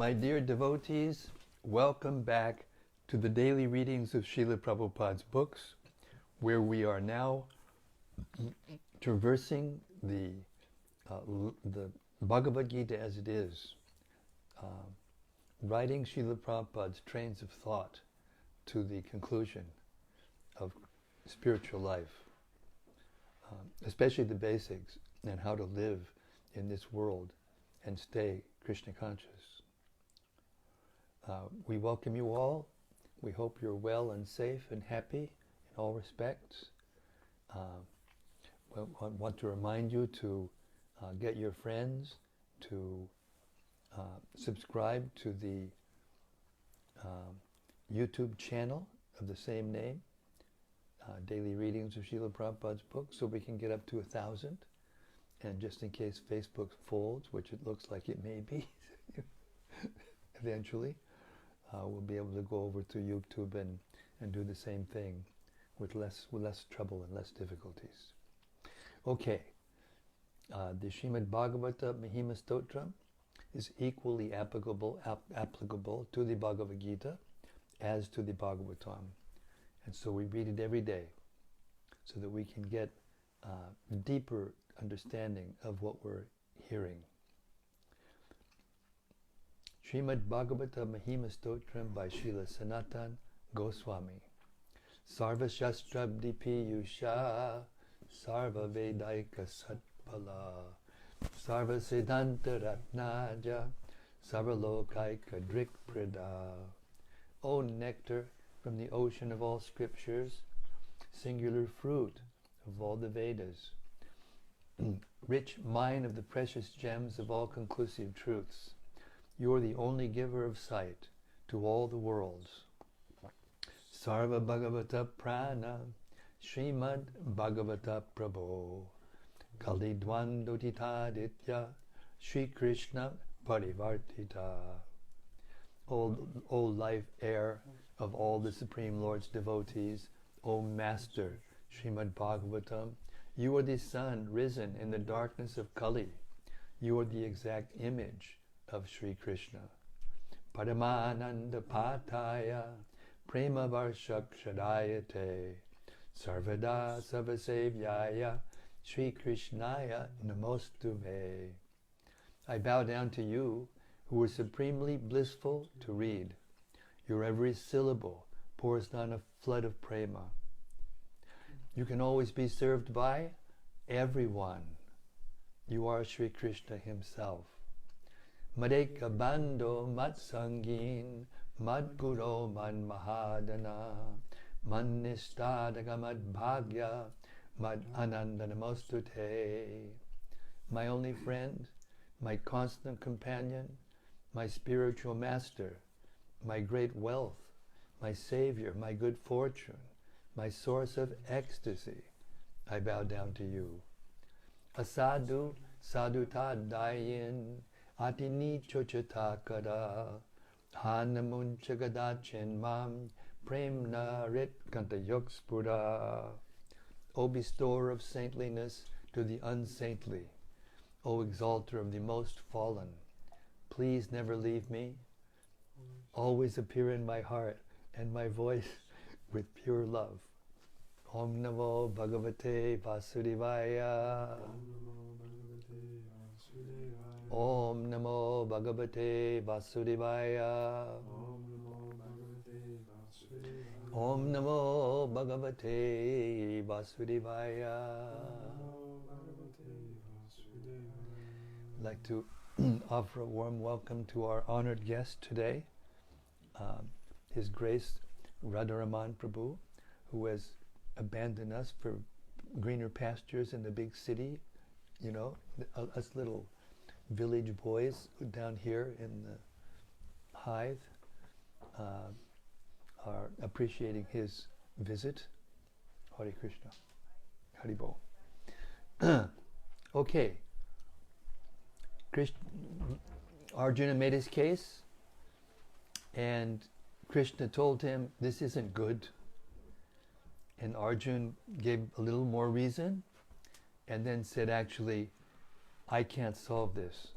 My dear devotees, welcome back to the daily readings of Srila Prabhupada's books, where we are now traversing the Bhagavad-gita As It Is, writing Srila Prabhupada's trains of thought to the conclusion of spiritual life, especially the basics and how to live in this world and stay Krishna conscious. We welcome you all. We hope you're well and safe and happy in all respects. I want to remind you to get your friends to subscribe to the YouTube channel of the same name, Daily Readings of Srila Prabhupada's books, so we can get up to 1,000. And just in case Facebook folds, which it looks like it may be eventually, we'll be able to go over to YouTube and do the same thing with less trouble and less difficulties. Okay, the Srimad Bhagavata Mahima Stotra is equally applicable to the Bhagavad Gita as to the Bhagavatam. And so we read it every day so that we can get deeper understanding of what we're hearing. Srimad Bhagavata Mahima Stotram by Srila Sanatan Goswami. Sarva Shastrabdi Piyusha Sarva Vedaika Satpala Sarva Siddhanta Ratnaja Sarva Lokaika Drikprada. O nectar from the ocean of all scriptures, singular fruit of all the Vedas, rich mine of the precious gems of all conclusive truths, you are the only giver of sight to all the worlds. Sarva Bhagavata Prana Srimad Bhagavata Prabho Kali Dvandotitaditya Sri Krishna Parivartita. O life air of all the Supreme Lord's devotees, O Master Srimad Bhagavatam, you are the sun risen in the darkness of Kali. You are the exact image of Sri Krishna. Paramananda Pataya Prema Varshakshadayate Sarvada Savasevyaya Sri Krishnaya Namostume. I bow down to you, who are supremely blissful to read. Your every syllable pours down a flood of prema. You can always be served by everyone. You are Sri Krishna himself. Madeka Bando Matsangin Madguro Man Mahadana Man Nishtadaka Mad Bhagya Mad Anandanamostute. My only friend, my constant companion, my spiritual master, my great wealth, my savior, my good fortune, my source of ecstasy, I bow down to you. Asadu sadutadayin atini chochatakara hanamunchagadachin mam premna rit kantayokspura. O bestower of saintliness to the unsaintly, O exalter of the most fallen, please never leave me. Always appear in my heart and my voice with pure love. Om Namo Bhagavate Vasudevaya. Om Namo Bhagavate Vasudevaya. Om Namo Bhagavate Vasudevaya. I'd like to offer a warm welcome to our honored guest today, His Grace Radharaman Prabhu, who has abandoned us for greener pastures in the big city. You know, us little village boys down here in the hive are appreciating his visit. Hare Krishna. Haribol. Okay. Arjuna made his case, and Krishna told him, this isn't good. And Arjuna gave a little more reason, and then said, actually, I can't solve this.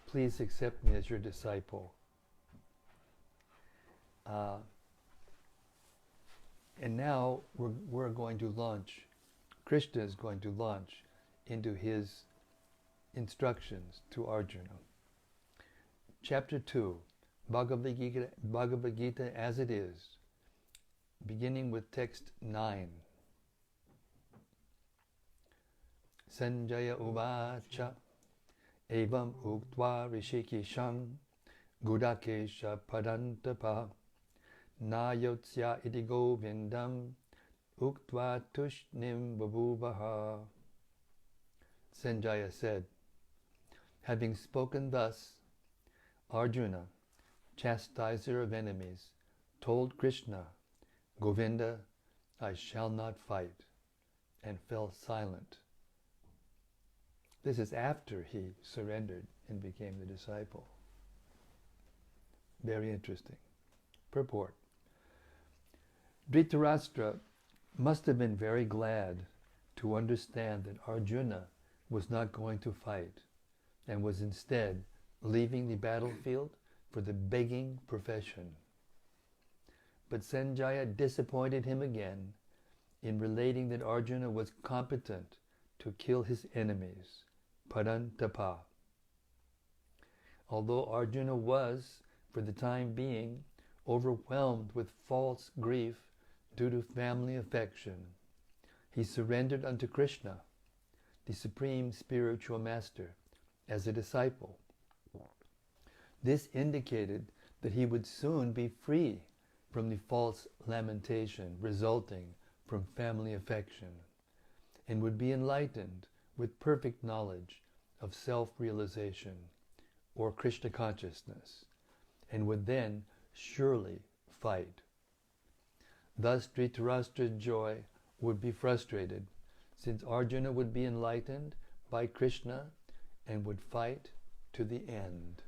Please accept me as your disciple. And now we're going to launch, Krishna is going to launch into his instructions to Arjuna. Chapter 2, Bhagavad-gita As It Is, beginning with text 9. Sanjaya uvacha evam uktva rishikesham gudakesha padantapa nayotsya iti govindam uktva tushnim babuvaha. Sanjaya said, having spoken thus, Arjuna, chastiser of enemies, told Krishna, Govinda, I shall not fight, and fell silent. This is after he surrendered and became the disciple. Very interesting. Purport. Dhritarashtra must have been very glad to understand that Arjuna was not going to fight and was instead leaving the battlefield for the begging profession. But Sanjaya disappointed him again in relating that Arjuna was competent to kill his enemies, parantapa. Although Arjuna was, for the time being, overwhelmed with false grief due to family affection, he surrendered unto Krishna, the supreme spiritual master, as a disciple. This indicated that he would soon be free from the false lamentation resulting from family affection, and would be enlightened with perfect knowledge of self-realization or Krishna consciousness, and would then surely fight. Thus Dhritarashtra's joy would be frustrated, since Arjuna would be enlightened by Krishna and would fight to the end.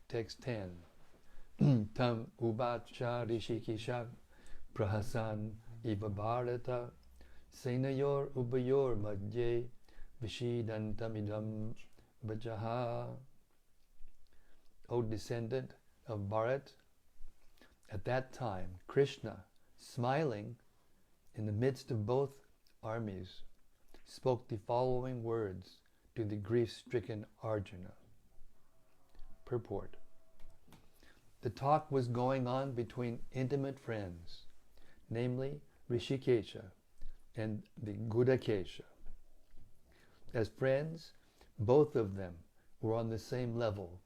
Text 10. Tam uvacha rishikesha prahasan iva bharata senayor ubayor madhye vishidantamidam vajaha. O descendant of Bharat, at that time Krishna, smiling in the midst of both armies, spoke the following words to the grief-stricken Arjuna. Purport. The talk was going on between intimate friends, namely Rishikesha and the Gudakesha. As friends, both of them were on the same level,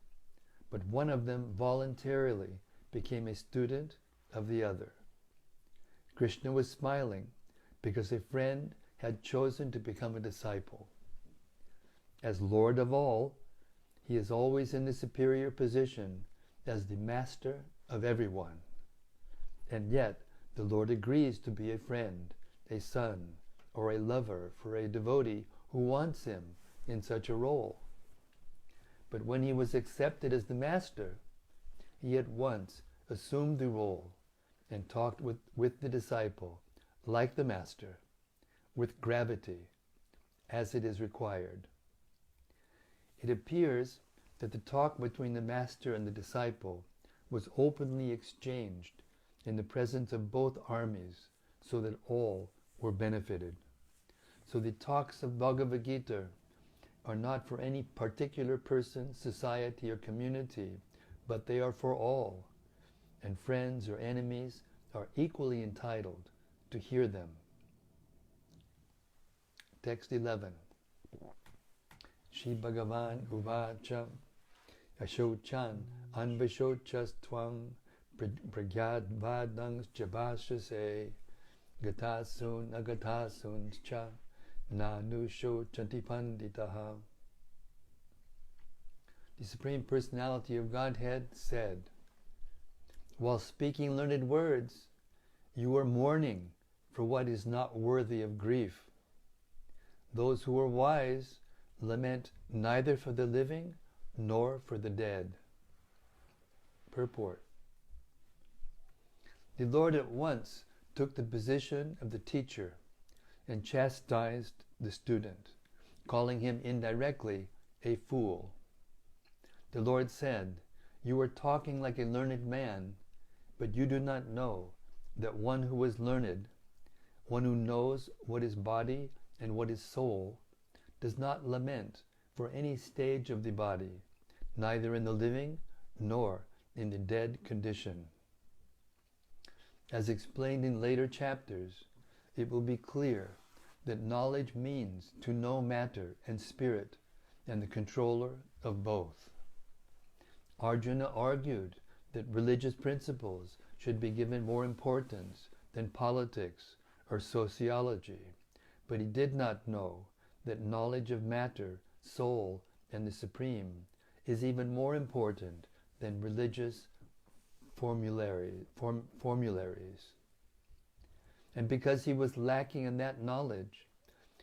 but one of them voluntarily became a student of the other. Krishna was smiling because a friend had chosen to become a disciple. As Lord of all, he is always in the superior position as the master of everyone. And yet, the Lord agrees to be a friend, a son, or a lover for a devotee who wants him in such a role. But when he was accepted as the master, he at once assumed the role and talked with the disciple like the master, with gravity, as it is required. It appears that the talk between the master and the disciple was openly exchanged in the presence of both armies, so that all were benefited. So the talks of Bhagavad-gita are not for any particular person, society, or community, but they are for all, and friends or enemies are equally entitled to hear them. Text 11. Shri Bhagavan Uvacha Ashochan Anvashochas Twang Pragyad Vadang Chabashase Gatasun Agatasun Cha Nanusho Chantipanditaha. The Supreme Personality of Godhead said, while speaking learned words, you are mourning for what is not worthy of grief. Those who are wise lament neither for the living nor for the dead. Purport. The Lord at once took the position of the teacher and chastised the student, calling him indirectly a fool. The Lord said, You are talking like a learned man, but you do not know that one who is learned, one who knows what is body and what is soul, does not lament for any stage of the body, neither in the living nor in the dead condition. As explained in later chapters, it will be clear that knowledge means to know matter and spirit and the controller of both. Arjuna argued that religious principles should be given more importance than politics or sociology, but he did not know that knowledge of matter, soul, and the Supreme is even more important than religious formularies. And because he was lacking in that knowledge,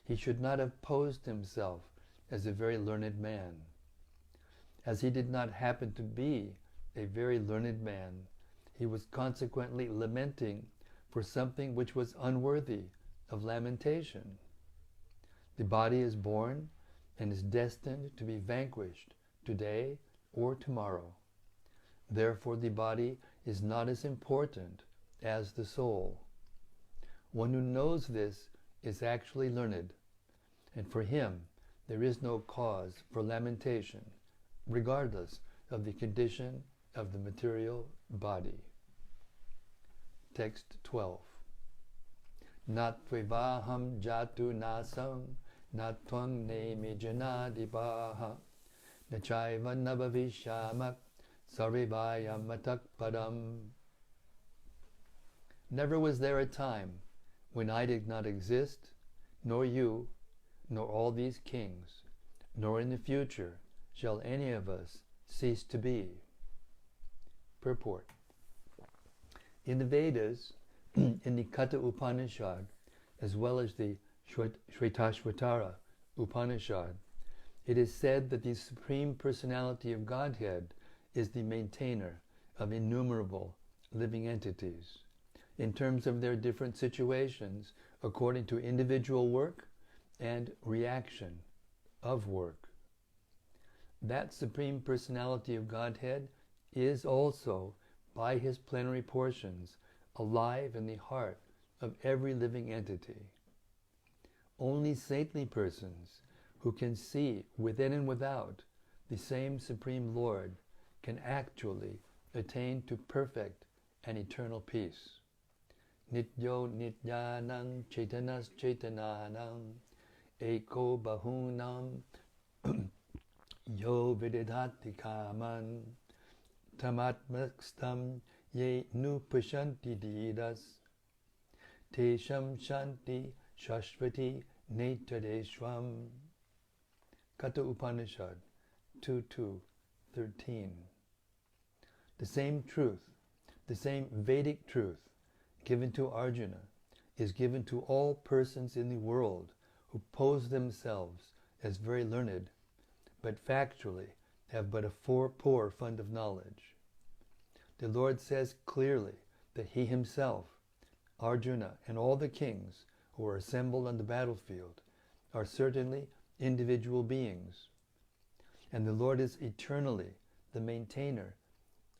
he should not have posed himself as a very learned man. As he did not happen to be a very learned man, he was consequently lamenting for something which was unworthy of lamentation. The body is born and is destined to be vanquished today or tomorrow. Therefore, the body is not as important as the soul. One who knows this is actually learned, and for him there is no cause for lamentation, regardless of the condition of the material body. Text 12. Natvivaham jatu nasam natvang nemi janadipaha nachaiva nabhavishamak sarvivaya matak padam. Never was there a time when I did not exist, nor you, nor all these kings, nor in the future shall any of us cease to be. Purport. In the Vedas, in the Katha Upanishad, as well as the Shvetashvatara Upanishad, it is said that the Supreme Personality of Godhead is the maintainer of innumerable living entities, in terms of their different situations, according to individual work and reaction of work. That Supreme Personality of Godhead is also, by his plenary portions, alive in the heart of every living entity. Only saintly persons who can see within and without the same Supreme Lord can actually attain to perfect and eternal peace. Nityo nityanam chaitanas chaitananam eko bahunam yo vididhati kaman tamatmakstam ye nupashanti didas tesham shanti shashvati netadeshvam. Katha Upanishad 2.2.13. The same truth, the same Vedic truth given to Arjuna is given to all persons in the world who pose themselves as very learned, but factually have but a poor fund of knowledge. The Lord says clearly that he himself, Arjuna, and all the kings who are assembled on the battlefield are certainly individual beings, and the Lord is eternally the maintainer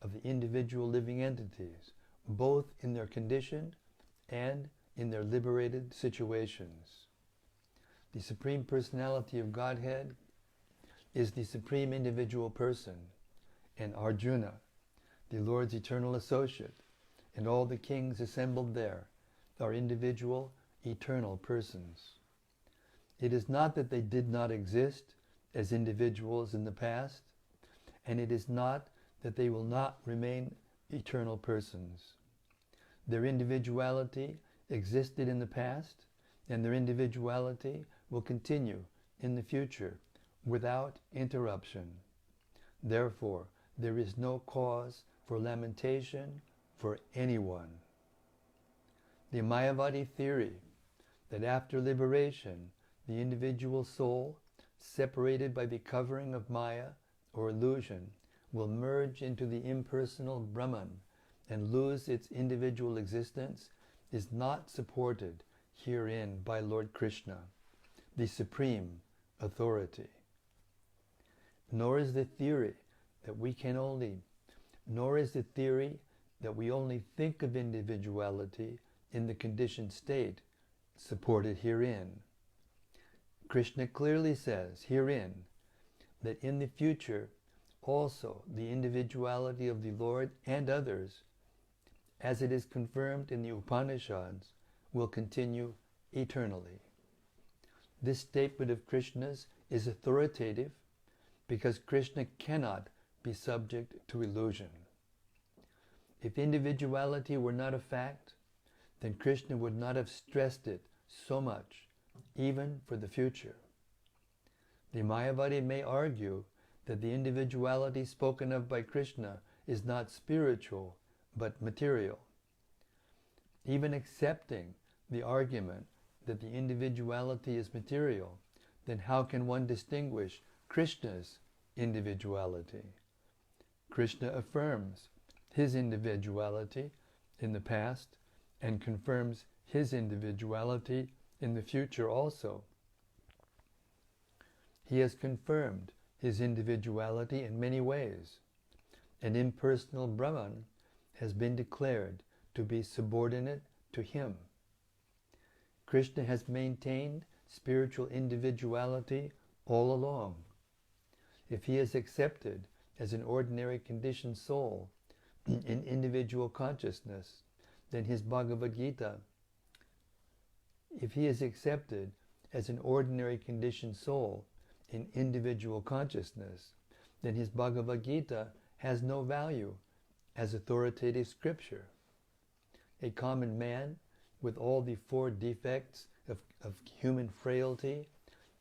of the individual living entities, both in their condition and in their liberated situations. The Supreme Personality of Godhead is the Supreme Individual Person, and Arjuna, the Lord's eternal associate, and all the kings assembled there are individual, eternal persons. It is not that they did not exist as individuals in the past, and it is not that they will not remain eternal persons. Their individuality existed in the past, and their individuality will continue in the future without interruption. Therefore, there is no cause for lamentation for anyone. The Mayavadi theory that after liberation, the individual soul, separated by the covering of Maya or illusion, will merge into the impersonal Brahman and lose its individual existence is not supported herein by Lord Krishna, the supreme authority. Nor is the theory that we can only nor is the theory that we only think of individuality in the conditioned state supported herein. Krishna clearly says herein that in the future also the individuality of the Lord and others, as it is confirmed in the Upanishads, will continue eternally. This statement of Krishna's is authoritative because Krishna cannot be subject to illusion. If individuality were not a fact, then Krishna would not have stressed it so much, even for the future. The Mayavadi may argue that the individuality spoken of by Krishna is not spiritual, but material. Even accepting the argument that the individuality is material, then how can one distinguish Krishna's individuality? Krishna affirms his individuality in the past and confirms his individuality in the future also. He has confirmed his individuality in many ways. An impersonal Brahman has been declared to be subordinate to him. Krishna has maintained spiritual individuality all along. If he is accepted as an ordinary conditioned soul in individual consciousness, then his Bhagavad-gita, if he is accepted as an ordinary conditioned soul in individual consciousness, then his Bhagavad-gita has no value as authoritative scripture. A common man with all the four defects of human frailty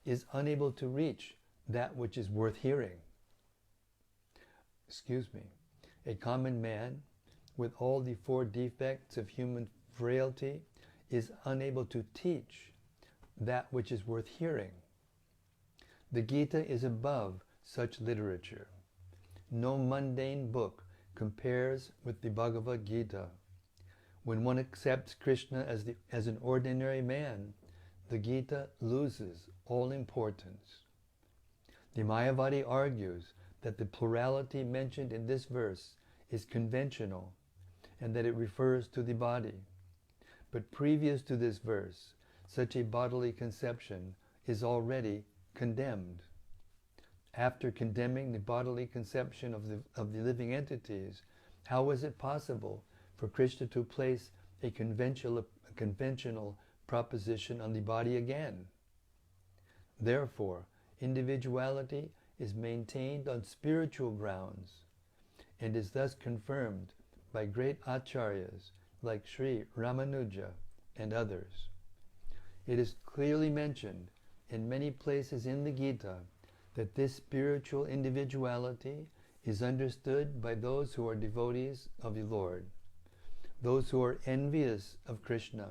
is unable to reach that which is worth hearing. A common man with all the four defects of human frailty is unable to teach that which is worth hearing. The Gita is above such literature. No mundane book compares with the Bhagavad-gita. When one accepts Krishna as an ordinary man, the Gita loses all importance. The Mayavadi argues that the plurality mentioned in this verse is conventional and that it refers to the body. But previous to this verse, such a bodily conception is already condemned. After condemning the bodily conception of the living entities, how was it possible for Krishna to place a conventional proposition on the body again? Therefore, individuality is maintained on spiritual grounds and is thus confirmed by great Acharyas like Sri Ramanuja and others. It is clearly mentioned in many places in the Gita that this spiritual individuality is understood by those who are devotees of the Lord. Those who are envious of Krishna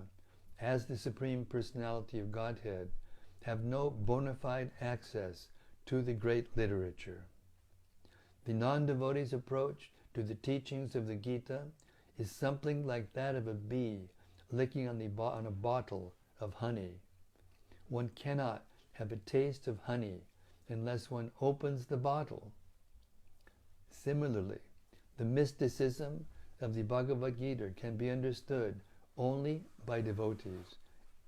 as the Supreme Personality of Godhead have no bona fide access to the great literature. The non-devotee's approach to the teachings of the Gita is something like that of a bee licking on a bottle of honey. One cannot have a taste of honey unless one opens the bottle. Similarly, the mysticism of the Bhagavad-gita can be understood only by devotees,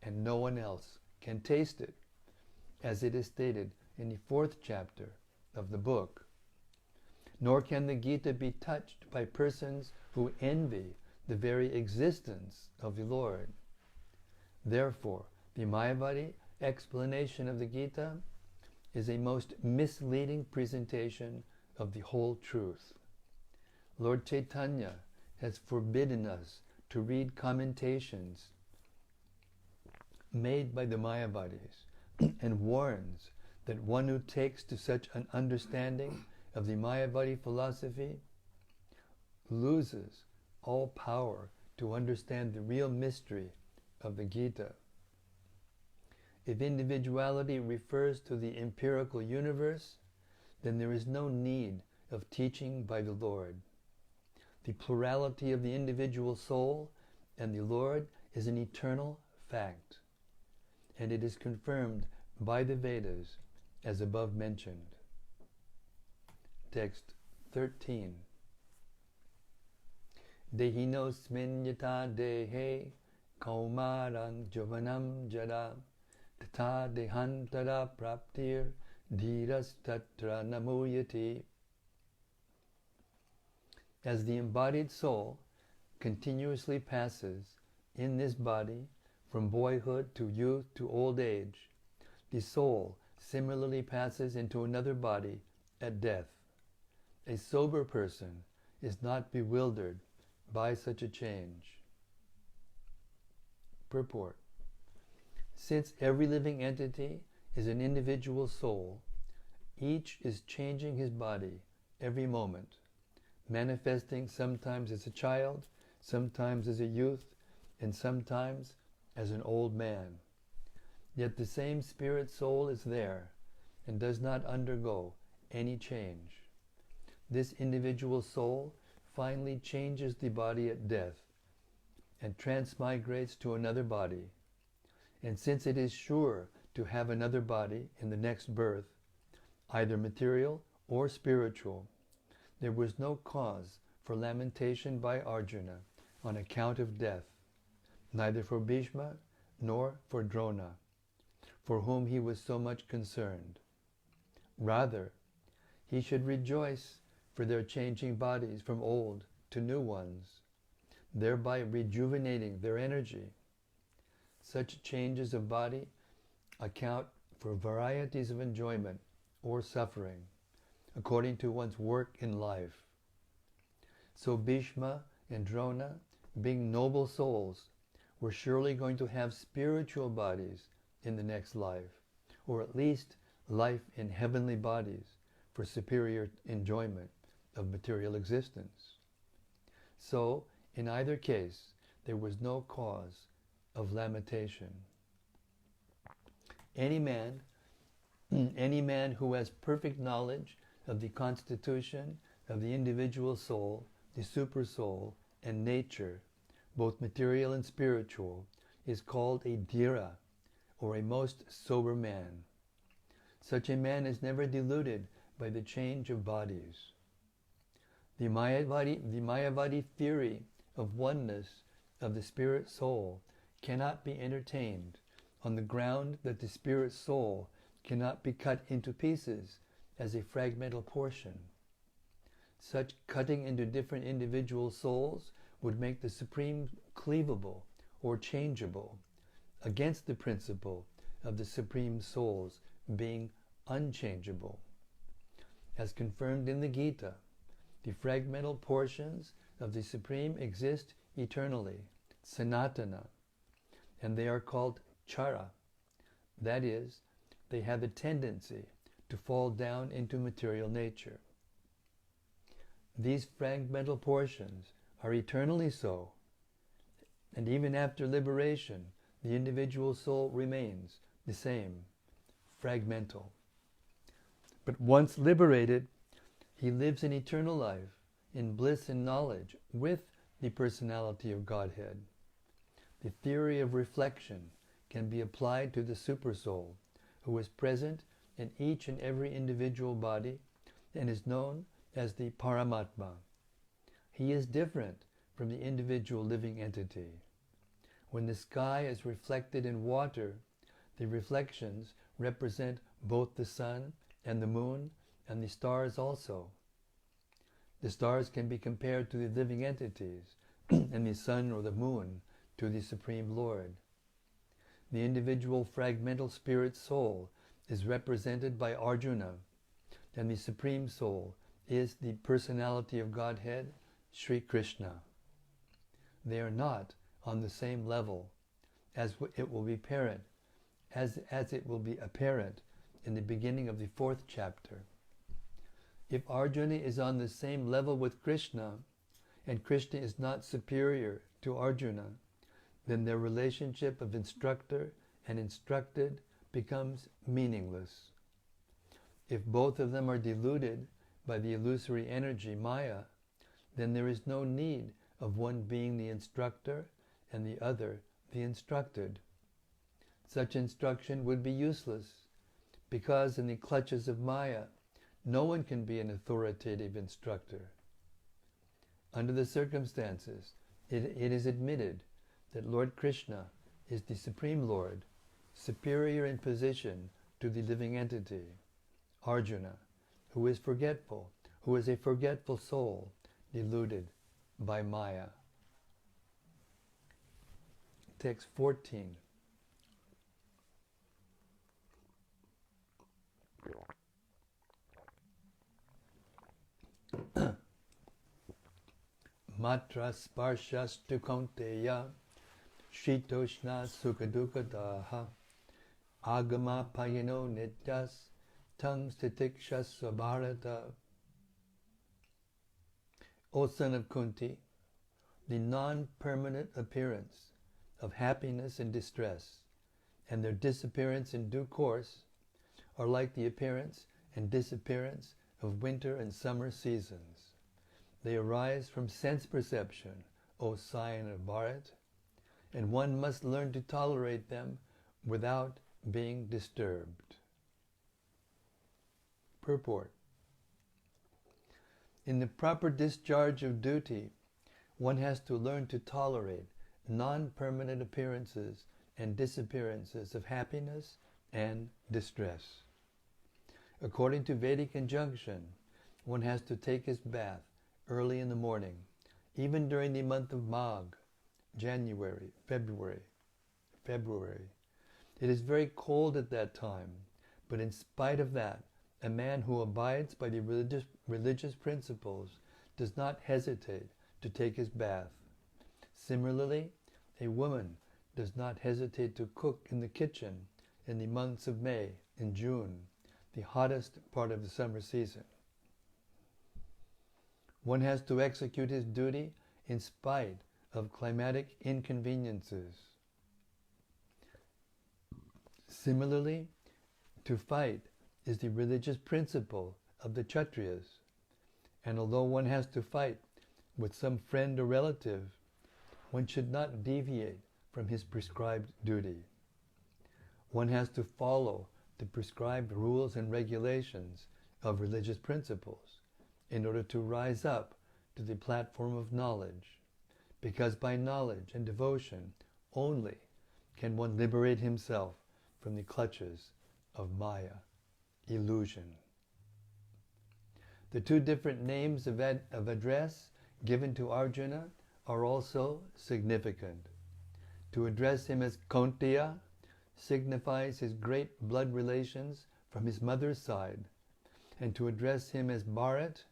and no one else can taste it, as it is stated in the 4th chapter of the book. Nor can the Gita be touched by persons who envy the very existence of the Lord. Therefore, the Mayavadi explanation of the Gita is a most misleading presentation of the whole truth. Lord Chaitanya has forbidden us to read commentations made by the Mayavadis and warns that one who takes to such an understanding of the Mayavadi philosophy loses all power to understand the real mystery of the Gita. If individuality refers to the empirical universe, then there is no need of teaching by the Lord. The plurality of the individual soul and the Lord is an eternal fact, and it is confirmed by the Vedas as above mentioned. Text 13. Dehinosmin yata dehe kaumarang jovanam jada tata dehantara praptir dhiras tatra namuyati. As the embodied soul continuously passes in this body from boyhood to youth to old age, the soul similarly passes into another body at death. A sober person is not bewildered by such a change. Purport. Since every living entity is an individual soul, each is changing his body every moment, manifesting sometimes as a child, sometimes as a youth, and sometimes as an old man. Yet the same spirit soul is there and does not undergo any change. This individual soul finally changes the body at death and transmigrates to another body. And since it is sure to have another body in the next birth, either material or spiritual, there was no cause for lamentation by Arjuna on account of death, neither for Bhishma nor for Drona, for whom he was so much concerned. Rather, he should rejoice for their changing bodies from old to new ones, thereby rejuvenating their energy. Such changes of body account for varieties of enjoyment or suffering, according to one's work in life. So Bhishma and Drona, being noble souls, were surely going to have spiritual bodies in the next life, or at least life in heavenly bodies for superior enjoyment of material existence. So, in either case, there was no cause of lamentation. Any man who has perfect knowledge of the constitution of the individual soul, the supersoul, and nature, both material and spiritual, is called a dhira, or a most sober man. Such a man is never deluded by the change of bodies. The Mayavadi theory of oneness of the spirit soul cannot be entertained on the ground that the spirit soul cannot be cut into pieces as a fragmental portion. Such cutting into different individual souls would make the Supreme cleavable or changeable, against the principle of the Supreme Soul's being unchangeable. As confirmed in the Gita, the fragmental portions of the Supreme exist eternally, sanatana, and they are called chara. That is, they have a tendency to fall down into material nature. These fragmental portions are eternally so, and even after liberation, the individual soul remains the same, fragmental. But once liberated, he lives an eternal life in bliss and knowledge with the personality of Godhead. The theory of reflection can be applied to the Supersoul, who is present in each and every individual body and is known as the Paramatma. He is different from the individual living entity. When the sky is reflected in water, the reflections represent both the sun and the moon and the stars also. The stars can be compared to the living entities and the sun or the moon to the Supreme Lord. The individual fragmental spirit soul is represented by Arjuna, and the Supreme Soul is the personality of Godhead, Sri Krishna. They are not on the same level, as it will be apparent in the beginning of the 4th chapter. If Arjuna is on the same level with Krishna, and Krishna is not superior to Arjuna, then their relationship of instructor and instructed becomes meaningless. If both of them are deluded by the illusory energy Maya, then there is no need of one being the instructor and the other the instructed. Such instruction would be useless, because in the clutches of Maya, no one can be an authoritative instructor. under the circumstances, it is admitted that Lord Krishna is the Supreme Lord, superior in position to the living entity, Arjuna, who is forgetful, who is a forgetful soul, deluded by Maya. Text 14. Matra sparshas tu kaunteya shitoshna sukadukadaha agama payano nityas tang stitikshas svabharata. O son of Kunti, the non-permanent appearance of happiness and distress and their disappearance in due course are like the appearance and disappearance of winter and summer seasons. They arise from sense perception, O scion of Bharat, and one must learn to tolerate them without being disturbed. Purport. In the proper discharge of duty, one has to learn to tolerate non-permanent appearances and disappearances of happiness and distress. According to Vedic injunction, one has to take his bath early in the morning, even during the month of Magh, January, February. It is very cold at that time, but in spite of that, a man who abides by the religious principles does not hesitate to take his bath. Similarly, a woman does not hesitate to cook in the kitchen in the months of May and June, the hottest part of the summer season. One has to execute his duty in spite of climatic inconveniences. Similarly, to fight is the religious principle of the Kshatriyas, and although one has to fight with some friend or relative, one should not deviate from his prescribed duty. One has to follow the prescribed rules and regulations of religious principles in order to rise up to the platform of knowledge, because by knowledge and devotion only can one liberate himself from the clutches of Maya, illusion. The two different names of address given to Arjuna are also significant. To address him as Kaunteya signifies his great blood relations from his mother's side, and to address him as Bharat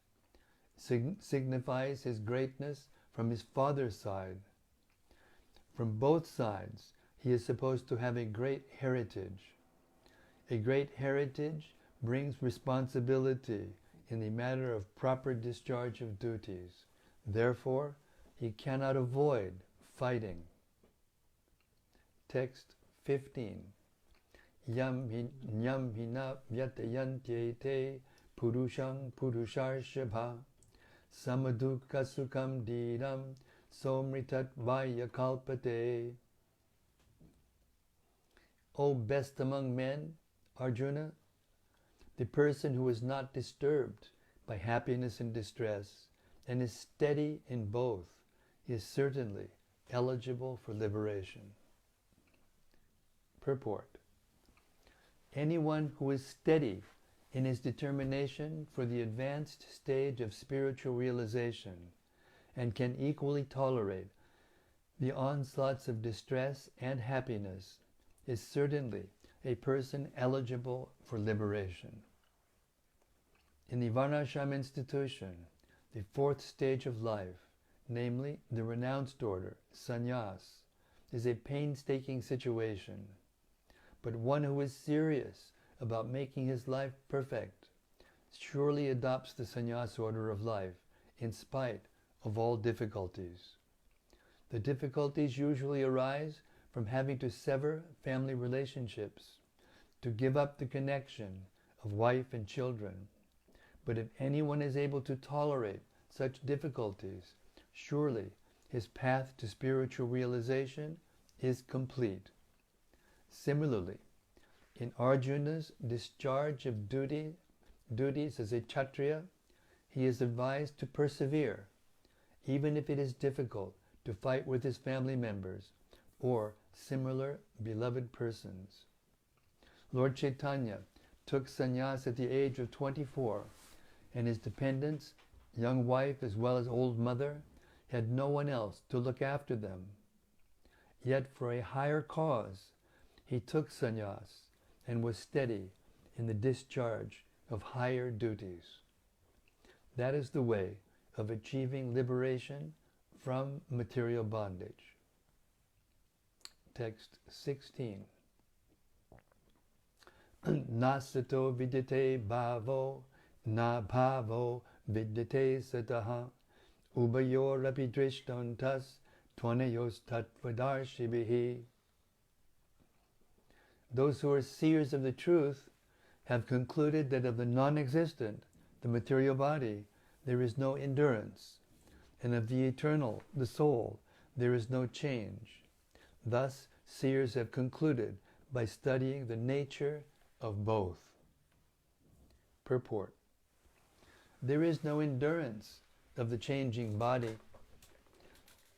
signifies his greatness from his father's side. From both sides, he is supposed to have a great heritage. A great heritage brings responsibility in the matter of proper discharge of duties. Therefore, he cannot avoid fighting. Text 15. Yam hina vyatayantyete purushang purusharshabha samadukha sukham dhinam somritat vaya kalpate. O best among men, Arjuna, the person who is not disturbed by happiness and distress and is steady in both is certainly eligible for liberation. Purport. Anyone who is steady in his determination for the advanced stage of spiritual realization and can equally tolerate the onslaughts of distress and happiness is certainly a person eligible for liberation. In the Varnashram institution, the fourth stage of life, namely the renounced order, sannyas, is a painstaking situation. But one who is serious about making his life perfect surely adopts the sannyas order of life in spite of all difficulties. The difficulties usually arise from having to sever family relationships, to give up the connection of wife and children. But if anyone is able to tolerate such difficulties, surely his path to spiritual realization is complete. Similarly, in Arjuna's discharge of duties as a Kshatriya, he is advised to persevere even if it is difficult to fight with his family members or similar beloved persons. Lord Chaitanya took sannyas at the age of 24, and his dependents, young wife as well as old mother, had no one else to look after them. Yet for a higher cause, he took sannyas and was steady in the discharge of higher duties. That is the way of achieving liberation from material bondage. Text 16. Nasato vidyate bhavo, na bhavo vidyate sataha, ubayorapi drishtantas, tvanayos tattvadarshibhihi. Those who are seers of the truth have concluded that of the non-existent, the material body, there is no endurance, and of the eternal, the soul, there is no change. Thus, seers have concluded by studying the nature of both. Purport. There is no endurance of the changing body.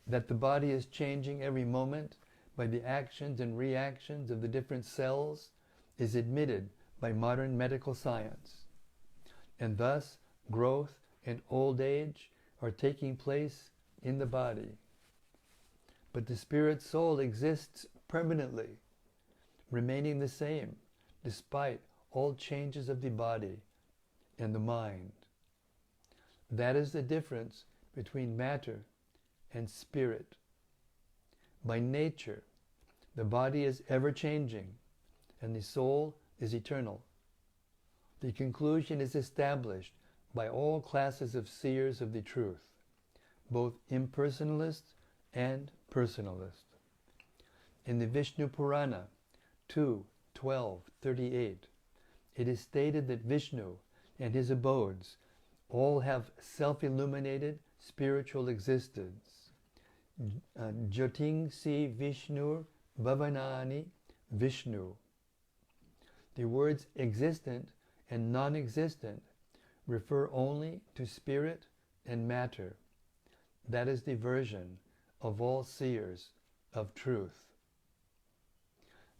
That the body is changing every moment by the actions and reactions of the different cells is admitted by modern medical science. And thus, growth and old age are taking place in the body. But the spirit soul exists permanently, remaining the same despite all changes of the body and the mind. That is the difference between matter and spirit. By nature, the body is ever changing and the soul is eternal. The conclusion is established by all classes of seers of the truth, both impersonalists and personalists. In the Vishnu Purana 2:12-38, it is stated that Vishnu and his abodes all have self-illuminated spiritual existence. Jyoting si Vishnur Bhavanani Vishnu. The words existent and non-existent refer only to spirit and matter. That is the version of all seers of truth.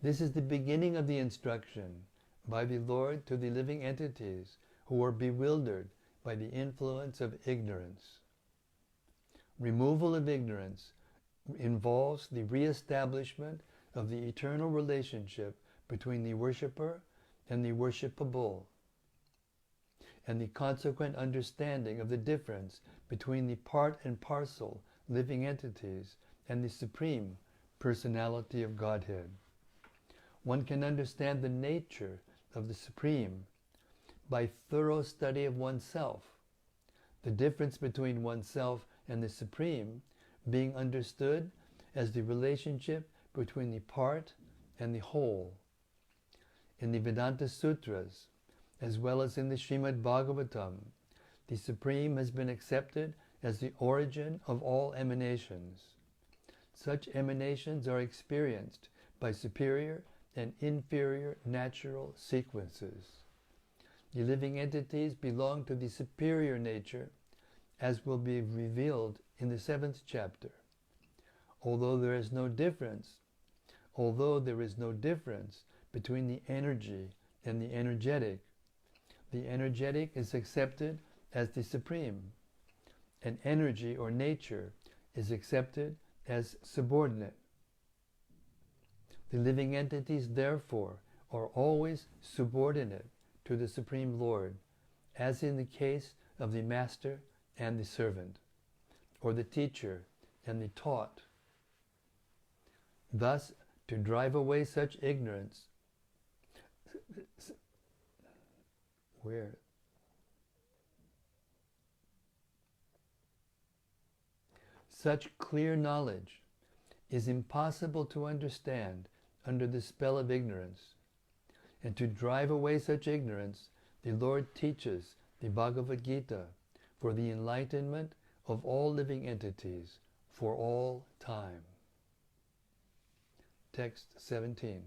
This is the beginning of the instruction by the Lord to the living entities who are bewildered by the influence of ignorance. Removal of ignorance involves the re-establishment of the eternal relationship between the worshipper and the worshipable, and the consequent understanding of the difference between the part and parcel living entities and the Supreme Personality of Godhead. One can understand the nature of the Supreme by thorough study of oneself, the difference between oneself and the Supreme being understood as the relationship between the part and the whole. In the Vedanta Sutras, as well as in the Srimad Bhagavatam, the Supreme has been accepted as the origin of all emanations. Such emanations are experienced by superior and inferior natural sequences. The living entities belong to the superior nature, as will be revealed in the 7th chapter. Although there is no difference between the energy and the energetic is accepted as the Supreme, and energy or nature is accepted as subordinate. The living entities, therefore, are always subordinate to the Supreme Lord, as in the case of the master and the servant, or the teacher and the taught. Thus, to drive away such ignorance, such clear knowledge is impossible to understand under the spell of ignorance. And to drive away such ignorance, the Lord teaches the Bhagavad-gita for the enlightenment of all living entities for all time. Text 17.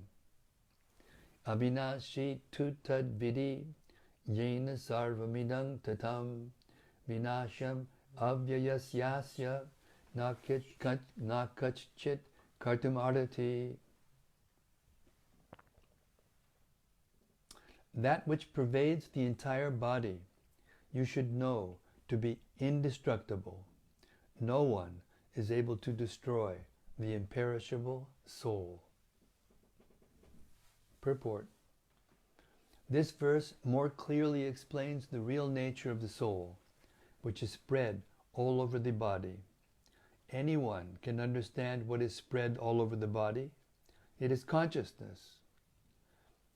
Avinashi tu tad vidi yena sarvamidang tatam vinasham Avyayasyasya na kachchit kartum arati. That which pervades the entire body, you should know to be indestructible. No one is able to destroy the imperishable soul. Purport. This verse more clearly explains the real nature of the soul, which is spread all over the body. Anyone can understand what is spread all over the body. It is consciousness.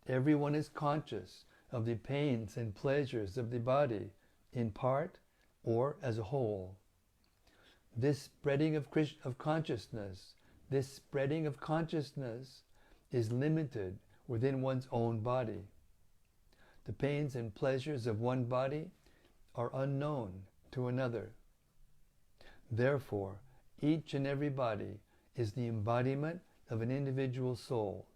Everyone is conscious of the pains and pleasures of the body, in part or as a whole. This spreading of consciousness, is limited within one's own body. The pains and pleasures of one body are unknown to another. Therefore, each and every body is the embodiment of an individual soul,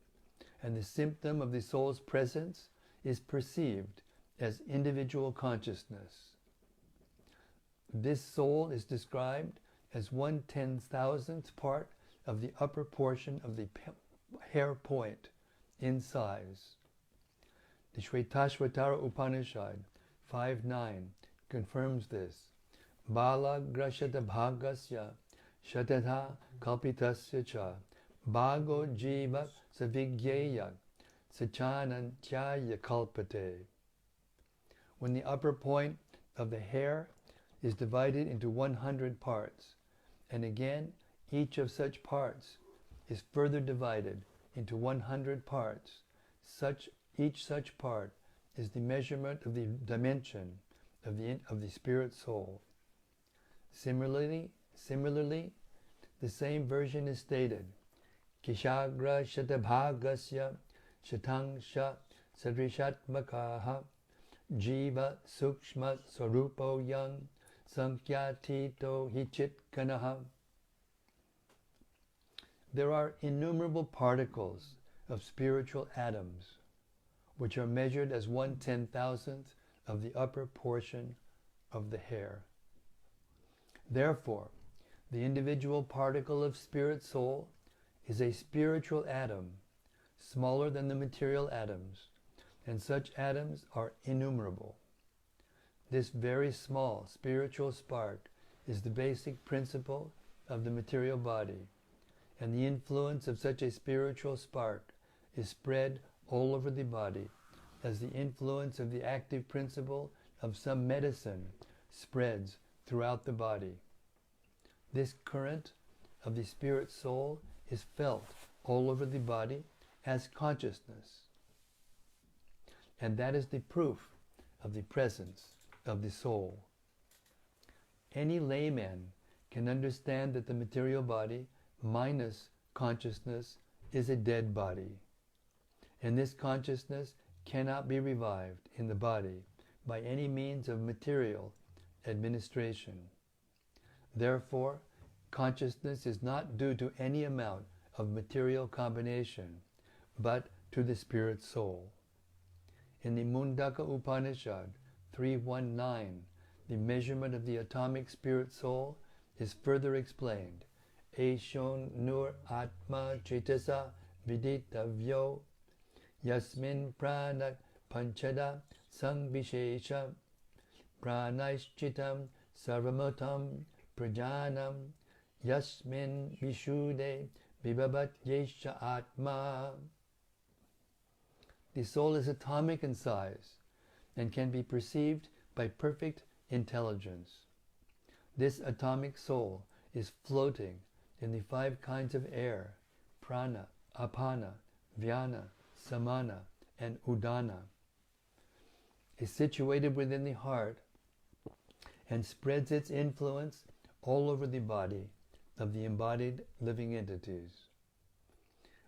and the symptom of the soul's presence is perceived as individual consciousness. This soul is described as 1/10,000th part of the upper portion of the hair point in size. The Shvetashvatara Upanishad 5.9 confirms this. Bala grashata bhagasya shatata kalpitasya cha bhago jiva savigyeya sachanantyaya kalpate. When the upper point of the hair is divided into 100 parts, and again each of such parts is further divided into 100 parts, each such part is the measurement of the dimension of the spirit soul. Similarly, the same version is stated. Kishagra shatabhagasya shatangsha sadrishatmakaha jiva sukshma sarupo yang sankyatito hichitkanaha. There are innumerable particles of spiritual atoms, which are measured as 1/10,000th of the upper portion of the hair. Therefore, the individual particle of spirit soul is a spiritual atom, smaller than the material atoms, and such atoms are innumerable. This very small spiritual spark is the basic principle of the material body, and the influence of such a spiritual spark is spread all over the body, as the influence of the active principle of some medicine spreads throughout the body. This current of the spirit soul is felt all over the body as consciousness, and that is the proof of the presence of the soul. Any layman can understand that the material body minus consciousness is a dead body, and this consciousness cannot be revived in the body by any means of material administration. Therefore, consciousness is not due to any amount of material combination, but to the spirit soul. In the Mundaka Upanishad 3.1.9, the measurement of the atomic spirit soul is further explained. Eshon nur atma chetasa viditavyo yasmin prana panchada sangbishesha pranaischitam sarvamotam prajanam yasmin vishude vibhavat yesha atma. The soul is atomic in size and can be perceived by perfect intelligence. This atomic soul is floating in the 5 kinds of air, prana, apana, vyana, samana, and udana, is situated within the heart and spreads its influence all over the body of the embodied living entities.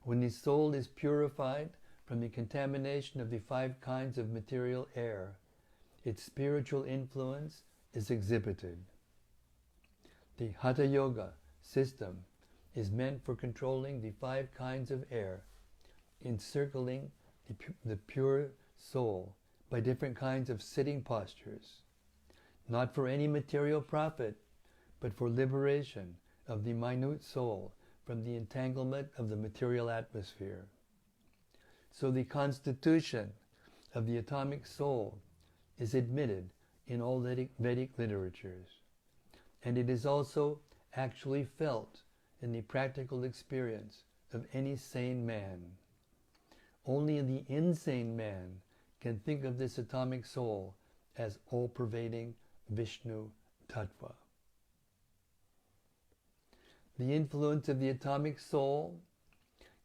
When the soul is purified from the contamination of the 5 kinds of material air, its spiritual influence is exhibited. The Hatha Yoga system is meant for controlling the 5 kinds of air, encircling the pure soul by different kinds of sitting postures, not for any material profit but for liberation of the minute soul from the entanglement of the material atmosphere. So the constitution of the atomic soul is admitted in all Vedic literatures, and it is also actually felt in the practical experience of any sane man. Only the insane man can think of this atomic soul as all-pervading Vishnu Tattva. The influence of the atomic soul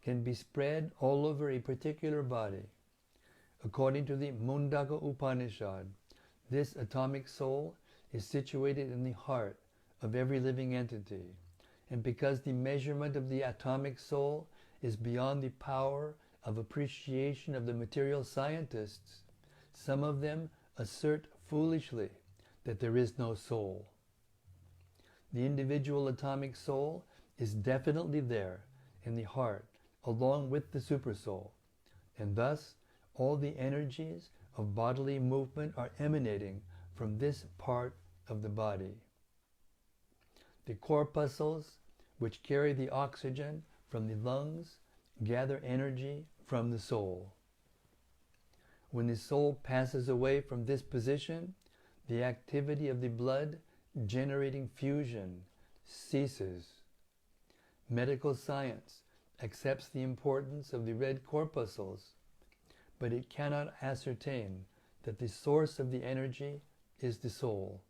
can be spread all over a particular body. According to the Mundaka Upanishad, this atomic soul is situated in the heart of every living entity, and because the measurement of the atomic soul is beyond the power of appreciation of the material scientists, some of them assert foolishly that there is no soul. The individual atomic soul is definitely there in the heart along with the supersoul, and thus all the energies of bodily movement are emanating from this part of the body. The corpuscles which carry the oxygen from the lungs gather energy from the soul. When the soul passes away from this position, the activity of the blood generating fusion ceases. Medical science accepts the importance of the red corpuscles, but it cannot ascertain that the source of the energy is the soul.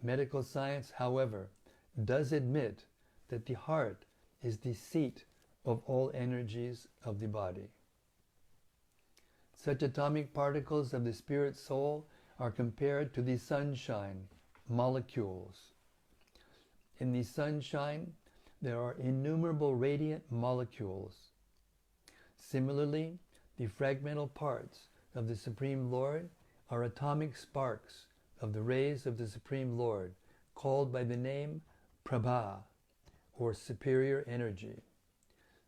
Medical science, however, does admit that the heart is the seat of all energies of the body. Such atomic particles of the spirit soul are compared to the sunshine molecules. In the sunshine, there are innumerable radiant molecules. Similarly, the fragmental parts of the Supreme Lord are atomic sparks of the rays of the Supreme Lord, called by the name Prabha, or superior energy.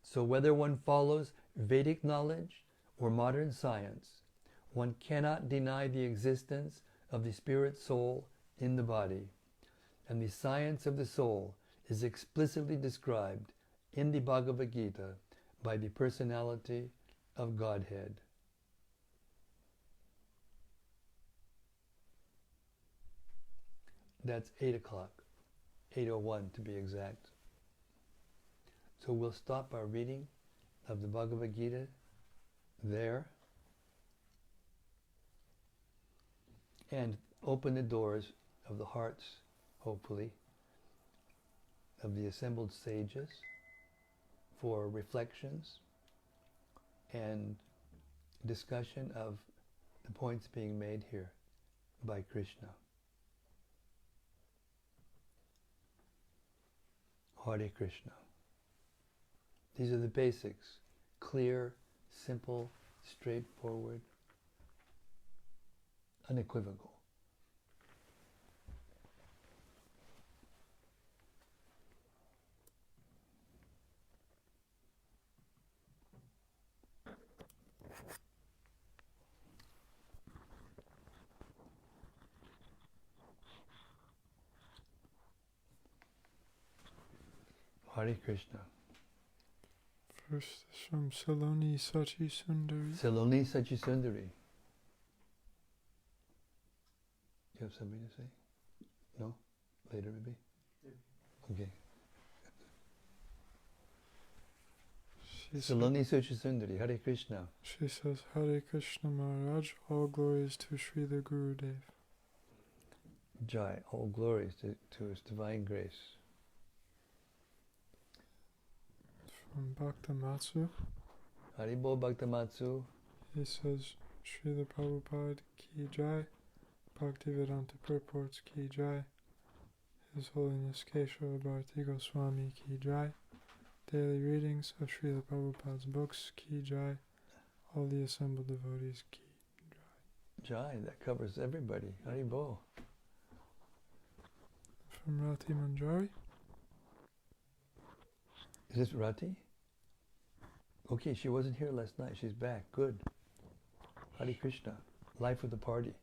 So whether one follows Vedic knowledge or modern science, one cannot deny the existence of the spirit soul in the body, and the science of the soul is explicitly described in the Bhagavad-gita by the personality of Godhead. That's 8 o'clock, 8:01 to be exact. So we'll stop our reading of the Bhagavad-gita there and open the doors of the hearts, hopefully, of the assembled sages for reflections and discussion of the points being made here by Krishna. Hare Krishna. These are the basics. Clear, simple, straightforward, unequivocal. Hare Krishna. First is from Saloni Sachi Sundari. Saloni Sachi Sundari. You have something to say? No? Later maybe? Okay. Saloni Sachi Sundari. Hare Krishna. She says, Hare Krishna Maharaj, all glories to Srila Gurudev. Jai, all glories to His divine grace. From Bhaktamatsu. Haribo Bhaktamatsu. He says, Srila Prabhupāda ki jai, Bhaktivedanta purports ki jai, His Holiness Keshava Bharati Goswami ki jai, daily readings of Srila Prabhupada's books ki jai, all the assembled devotees ki jai. Jai, that covers everybody. Haribo. From Rati Manjari. Is this Rati? Okay, she wasn't here last night. She's back. Good. Hare Krishna. Life of the party.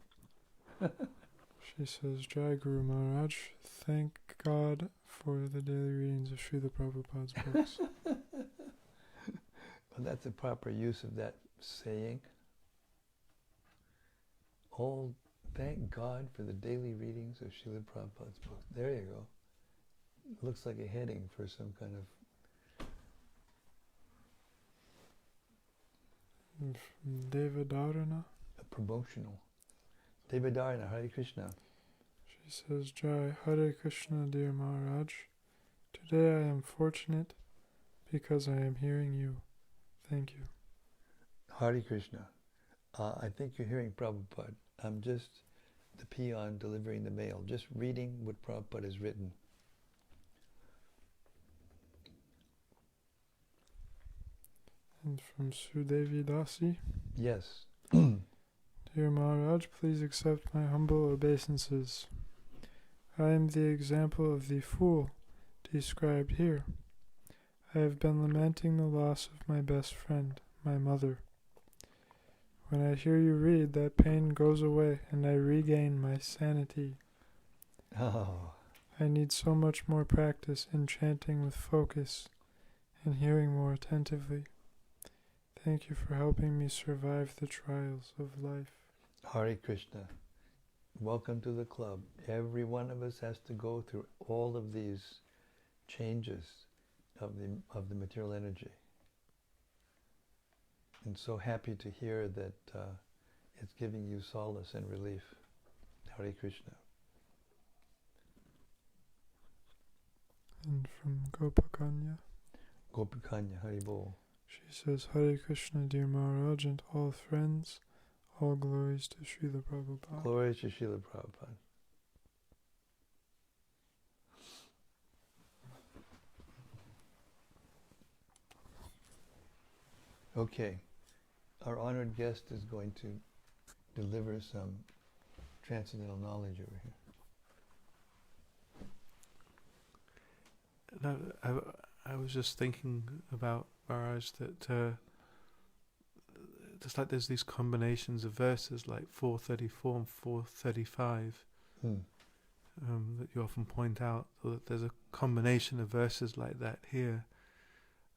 She says, Jai Guru Maharaj, thank God for the daily readings of Srila Prabhupada's books. Well, that's a proper use of that saying. Oh, thank God for the daily readings of Srila Prabhupada's books. There you go. Looks like a heading for some kind of... And from Devadarana. A promotional. Devadarana, Hare Krishna. She says, Jai, Hare Krishna, dear Maharaj. Today I am fortunate because I am hearing you. Thank you. Hare Krishna. I think you're hearing Prabhupada. I'm just the peon delivering the mail, just reading what Prabhupada has written. And from Sudevi Dasi. Yes. Dear Maharaj, please accept my humble obeisances. I am the example of the fool described here. I have been lamenting the loss of my best friend, my mother. When I hear you read, that pain goes away and I regain my sanity. Oh. I need so much more practice in chanting with focus and hearing more attentively. Thank you for helping me survive the trials of life. Hare Krishna. Welcome to the club. Every one of us has to go through all of these changes of the material energy. And so happy to hear that it's giving you solace and relief. Hare Krishna. And from Gopakanya. Gopakanya, Hari Bol. She says, Hare Krishna, dear Maharaj, and all friends, all glories to Srila Prabhupada. Glories to Srila Prabhupada. Okay, our honored guest is going to deliver some transcendental knowledge over here. No, I was just thinking about, Maharaj, that just like there's these combinations of verses like 434 and 435 that you often point out, that there's a combination of verses like that here.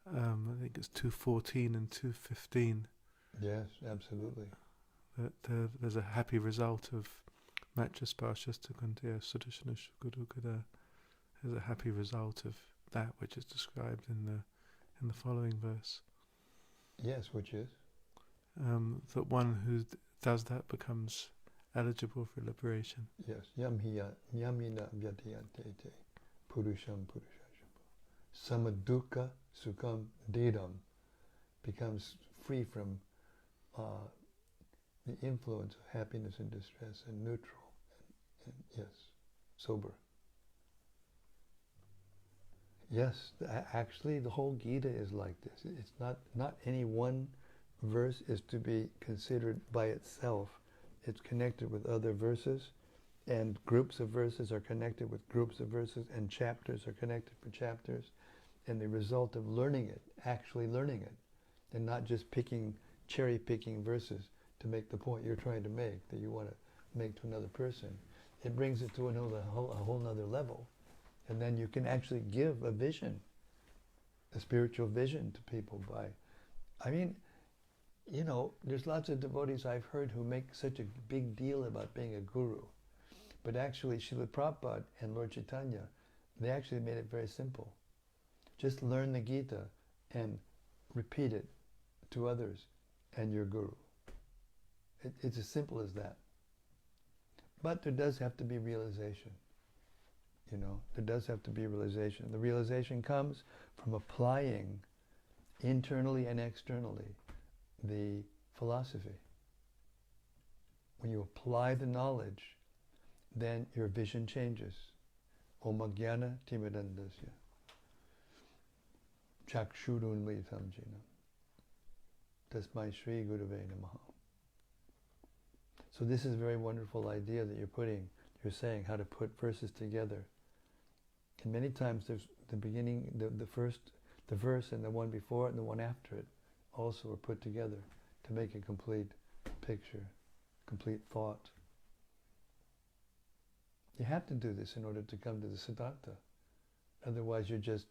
I think it's 214 and 215. Yes, absolutely. That there's a happy result of Matcha Sparshasta Kuntiya Sudashana Shukuru Gada. There's a happy result of that which is described in the following verse. Yes, which is? That one who does that becomes eligible for liberation. Yes. Yamina vyatiyante purusham purushasham. Samadukkha sukham dedam, becomes free from the influence of happiness and distress, and neutral, and yes, sober. Yes, actually the whole Gita is like this. It's not any one verse is to be considered by itself. It's connected with other verses, and groups of verses are connected with groups of verses, and chapters are connected with chapters. And the result of learning it, actually learning it, and not just cherry picking verses to make the point you're trying to make, that you want to make to another person, it brings it to a whole nother level. And then you can actually give a vision, a spiritual vision to people by, there's lots of devotees I've heard who make such a big deal about being a guru. But actually, Srila Prabhupada and Lord Chaitanya, they actually made it very simple. Just learn the Gita and repeat it to others, and you're guru. It's as simple as that. But there does have to be realization. There does have to be realization. The realization comes from applying internally and externally the philosophy. When you apply the knowledge, then your vision changes. Om Ajnana Timidandasya Chakshurunlitam Jina Tasmai Shri Gurave Namaha. So this is a very wonderful idea that you're saying how to put verses together. And many times there's the beginning, the verse and the one before it and the one after it also are put together to make a complete picture, complete thought. You have to do this in order to come to the Siddhanta. Otherwise you're just,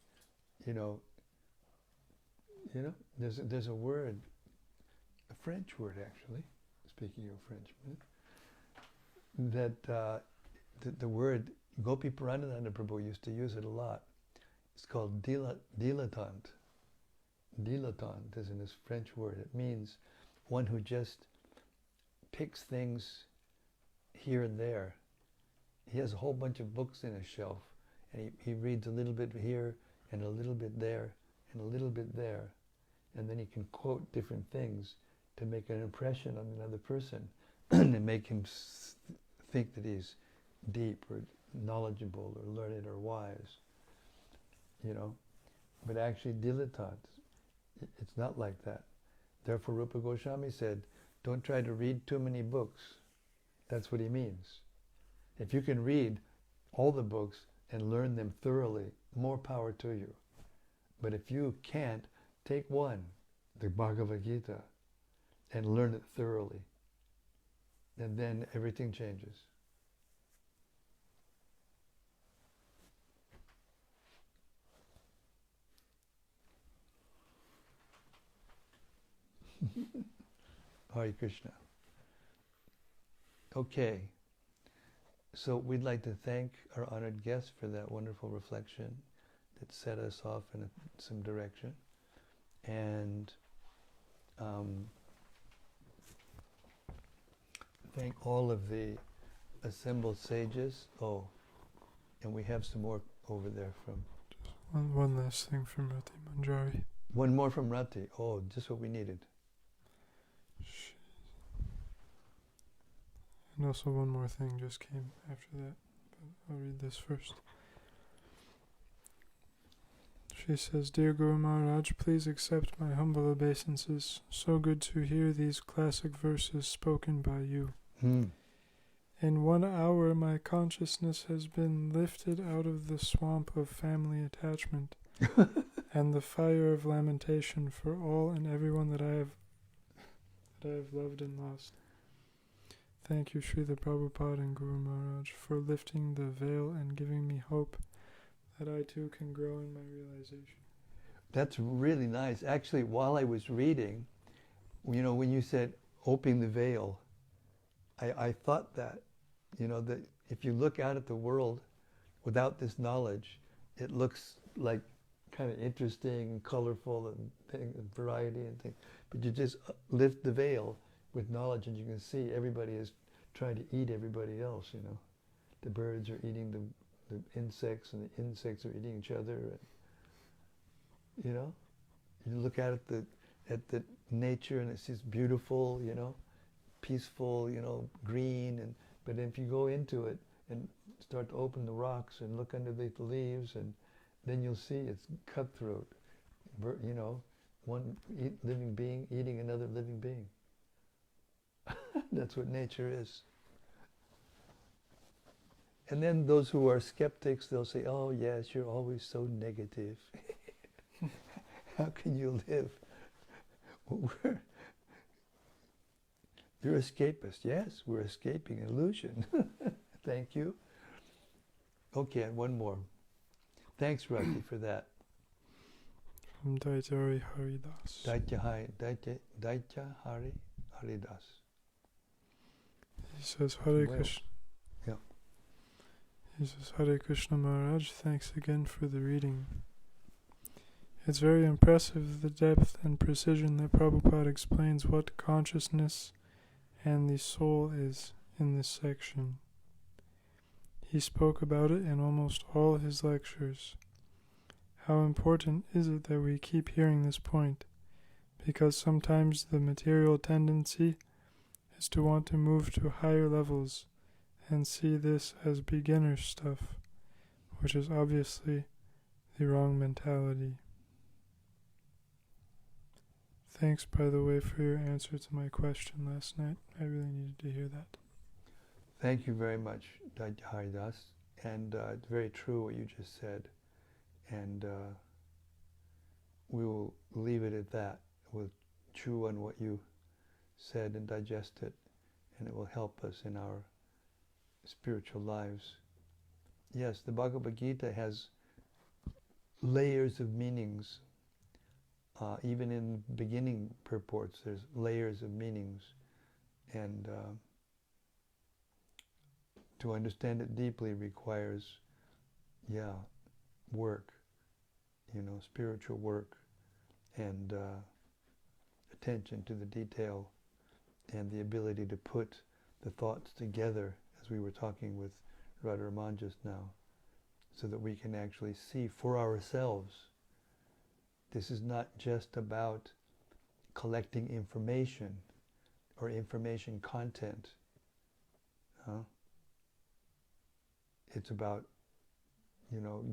there's a word, a French word actually, speaking of French, that the word, Gopi Paranananda Prabhu used to use it a lot. It's called dilettante. Dilettante is in this French word. It means one who just picks things here and there. He has a whole bunch of books in his shelf, and he reads a little bit here, and a little bit there, and a little bit there, and then he can quote different things to make an impression on another person and make him think that he's deep or knowledgeable or learned or wise, But actually, dilettante, it's not like that. Therefore, Rupa Goswami said, don't try to read too many books. That's what he means. If you can read all the books and learn them thoroughly, more power to you. But if you can't, take one, the Bhagavad-gita, and learn it thoroughly. And then everything changes. Hare Krishna. Okay, so we'd like to thank our honored guest for that wonderful reflection that set us off in some direction, and thank all of the assembled sages. Oh, and we have some more over there from... One last thing from Rati Manjari. One more from Rati. Oh, just what we needed. And also one more thing just came after that, but I'll read this first. She says, Dear Guru Maharaj, please accept my humble obeisances. So good to hear these classic verses spoken by you. In 1 hour my consciousness has been lifted out of the swamp of family attachment and the fire of lamentation for all and everyone that I have loved and lost. Thank you, Srila Prabhupada and Guru Maharaj, for lifting the veil and giving me hope that I too can grow in my realization. That's really nice. Actually, while I was reading, when you said opening the veil, I thought that, that if you look out at the world without this knowledge, it looks like kind of interesting and colorful and variety and things. But you just lift the veil with knowledge, and you can see everybody is trying to eat everybody else, The birds are eating the insects, and the insects are eating each other. And, you look at the nature, and it's just beautiful, peaceful, green. But if you go into it and start to open the rocks and look underneath the leaves, and then you'll see it's cutthroat, one living being eating another living being. That's what nature is. And then those who are skeptics, they'll say, oh yes, you're always so negative. How can you live? You're escapist. Yes, we're escaping illusion. Thank you. Okay, and one more. Thanks, Rati, for that. From Daitya Haridas. Daitya Haridas. He says, Hare Krishna. Yeah. He says, Hare Krishna Maharaj, thanks again for the reading. It's very impressive the depth and precision that Prabhupada explains what consciousness and the soul is in this section. He spoke about it in almost all his lectures. How important is it that we keep hearing this point? Because sometimes the material tendency is to want to move to higher levels and see this as beginner stuff, which is obviously the wrong mentality. Thanks, by the way, for your answer to my question last night. I really needed to hear that. Thank you very much, Daitya Haridas. And it's very true what you just said. And we will leave it at that. We'll chew on what you said and digest it, and it will help us in our spiritual lives yes, the Bhagavad-gita has layers of meanings. Even in beginning purports, there's layers of meanings. And to understand it deeply requires, work, spiritual work, and attention to the detail, and the ability to put the thoughts together, as we were talking with Radharaman just now, so that we can actually see for ourselves. This is not just about collecting information or information content. It's about,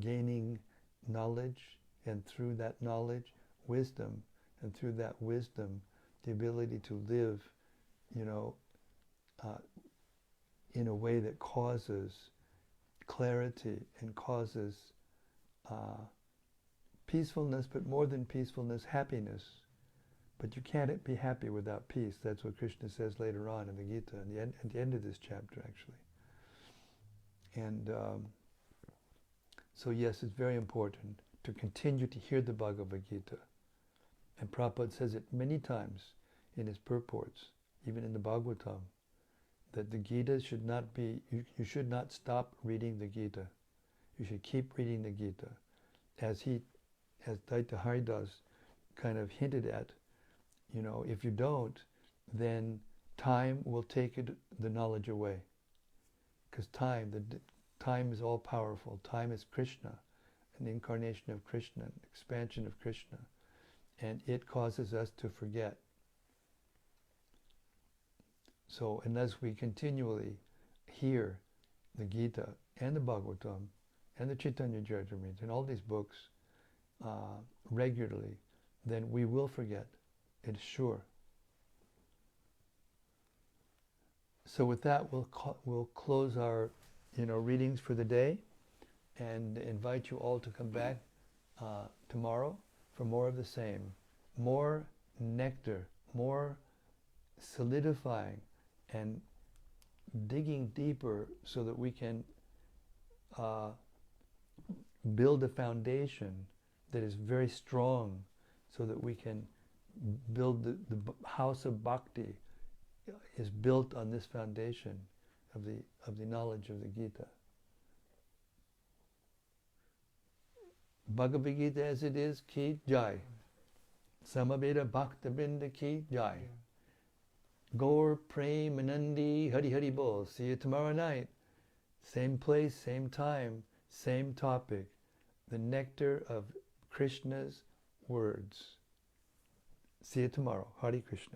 gaining knowledge, and through that knowledge, wisdom, and through that wisdom, the ability to live, in a way that causes clarity and causes peacefulness, but more than peacefulness, happiness. But you can't be happy without peace. That's what Krishna says later on in the Gita, at the end of this chapter, actually. And so yes, it's very important to continue to hear the Bhagavad Gita. And Prabhupada says it many times in his purports, even in the Bhagavatam, that the Gita should not be, you should not stop reading the Gita. You should keep reading the Gita. As Daita Haridas kind of hinted at, if you don't, then time will take the knowledge away. Because time is all powerful. Time is Krishna, an incarnation of Krishna, an expansion of Krishna. And it causes us to forget. So unless we continually hear the Gita and the Bhagavatam and the Chaitanya Charitamrita and all these books regularly, then we will forget. It's sure. So with that, we'll close our readings for the day, and invite you all to come back tomorrow for more of the same, more nectar, more solidifying and digging deeper, so that we can build a foundation that is very strong, so that we can build the house of bhakti is built on this foundation of the knowledge of the Gita. Bhagavad-gita As It Is, ki jai. Samaveda Bhaktivinoda ki jai. Gaur Premanandi Hari Hari Bol. See you tomorrow night. Same place, same time, same topic. The nectar of Krishna's words. See you tomorrow. Hare Krishna.